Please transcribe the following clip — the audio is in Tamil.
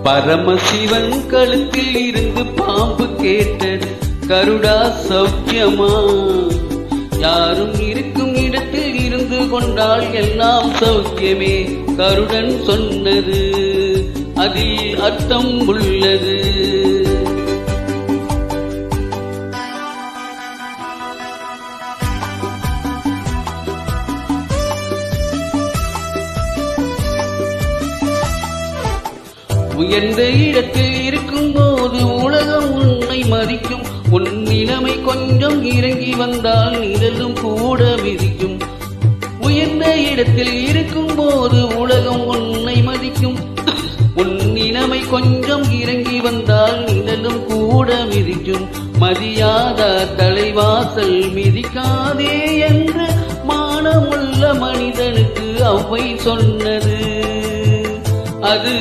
பரமசிவன் கழுத்தில் இருந்து பாம்பு கேட்டது, கருடா சௌக்கியமா? யாரும் இருக்கும் இடத்தில் இருந்து கொண்டால் எல்லாம் சௌக்கியமே. கருடன் சொன்னது அதில் அர்த்தம் உள்ளது. உயர்ந்த இடத்தில் இருக்கும் போது உலகம் உன்னை மதிக்கும். உன் நிலைமை கொஞ்சம் இறங்கி வந்தால் நிழலும் கூட மிதிக்கும். உயர்ந்த இடத்தில் இருக்கும் போது உலகம் உன்னை மதிக்கும். உன் நிலைமை கொஞ்சம் இறங்கி வந்தால் நிழலும் கூட மிதிக்கும். மதியாத தலைவாசல் மிதிக்காதே என்று மானமுள்ள மனிதனுக்கு அவ்வை சொன்னது. அது